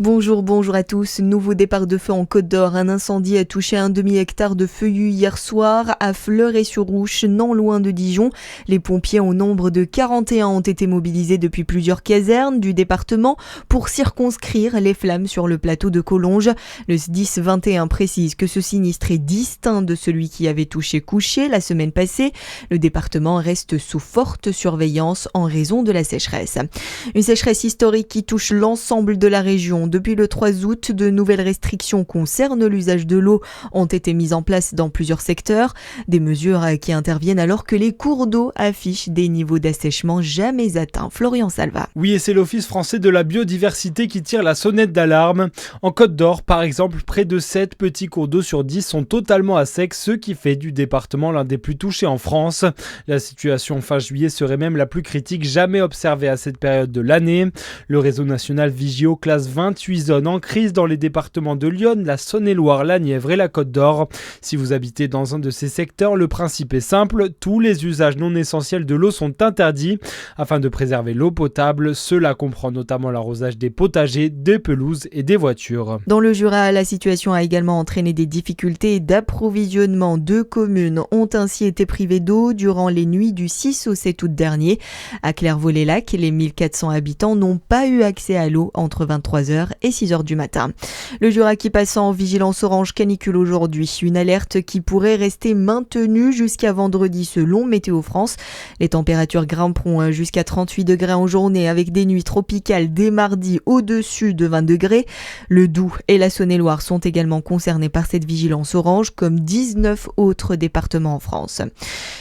Bonjour à tous. Nouveau départ de feu en Côte d'Or. Un incendie a touché un demi-hectare de feuillus hier soir à Fleuret-sur-Ouche, non loin de Dijon. Les pompiers au nombre de 41 ont été mobilisés depuis plusieurs casernes du département pour circonscrire les flammes sur le plateau de Collonges. Le SDIS 21 précise que ce sinistre est distinct de celui qui avait touché Couché la semaine passée. Le département reste sous forte surveillance en raison de la sécheresse. Une sécheresse historique qui touche l'ensemble de la région. Depuis le 3 août, de nouvelles restrictions concernant l'usage de l'eau ont été mises en place dans plusieurs secteurs. Des mesures qui interviennent alors que les cours d'eau affichent des niveaux d'assèchement jamais atteints. Florian Salva. Oui, et c'est l'Office français de la biodiversité qui tire la sonnette d'alarme. En Côte d'Or, par exemple, près de 7 petits cours d'eau sur 10 sont totalement à sec, ce qui fait du département l'un des plus touchés en France. La situation fin juillet serait même la plus critique jamais observée à cette période de l'année. Le réseau national Vigio classe 28 zones en crise dans les départements de l'Yonne, la Saône-et-Loire, la Nièvre et la Côte d'Or. Si vous habitez dans un de ces secteurs, le principe est simple, tous les usages non essentiels de l'eau sont interdits afin de préserver l'eau potable. Cela comprend notamment l'arrosage des potagers, des pelouses et des voitures. Dans le Jura, la situation a également entraîné des difficultés d'approvisionnement. 2 communes ont ainsi été privées d'eau durant les nuits du 6 au 7 août dernier. À Clairvaux-les-Lacs, les 1400 habitants n'ont pas eu accès à l'eau entre 23h et 6h du matin. Le Jura qui passe en vigilance orange canicule aujourd'hui. Une alerte qui pourrait rester maintenue jusqu'à vendredi selon Météo France. Les températures grimperont jusqu'à 38 degrés en journée avec des nuits tropicales dès mardi au-dessus de 20 degrés. Le Doubs et la Saône-et-Loire sont également concernés par cette vigilance orange comme 19 autres départements en France.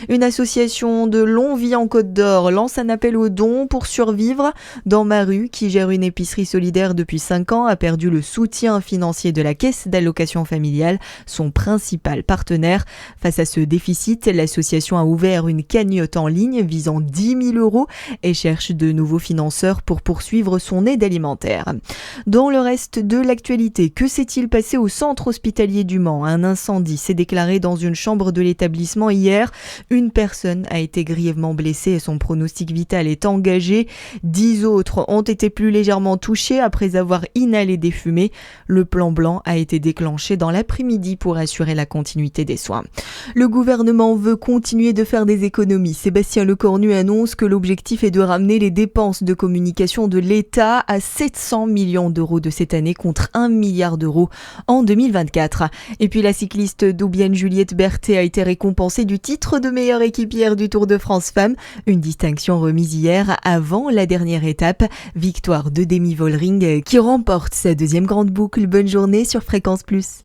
Une association de longue vie en Côte d'Or lance un appel aux dons pour survivre. Dans ma rue, qui gère une épicerie solidaire depuis 5 ans, a perdu le soutien financier de la caisse d'allocation familiale, son principal partenaire. Face à ce déficit, l'association a ouvert une cagnotte en ligne visant 10 000 € et cherche de nouveaux financeurs pour poursuivre son aide alimentaire. Dans le reste de l'actualité, que s'est-il passé au centre hospitalier du Mans ? Un incendie s'est déclaré dans une chambre de l'établissement hier. Une personne a été grièvement blessée et son pronostic vital est engagé. 10 autres ont été plus légèrement touchés après avoir inhalé des fumées. Le plan blanc a été déclenché dans l'après-midi pour assurer la continuité des soins. Le gouvernement veut continuer de faire des économies. Sébastien Lecornu annonce que l'objectif est de ramener les dépenses de communication de l'État à 700 millions d'euros de cette année contre 1 milliard d'euros en 2024. Et puis la cycliste doubienne Juliette Berthet a été récompensée du titre de meilleure équipière du Tour de France Femmes, une distinction remise hier avant la dernière étape. Victoire de Demi Vollering qui remporte sa 2e grande boucle. Bonne journée sur Fréquence Plus.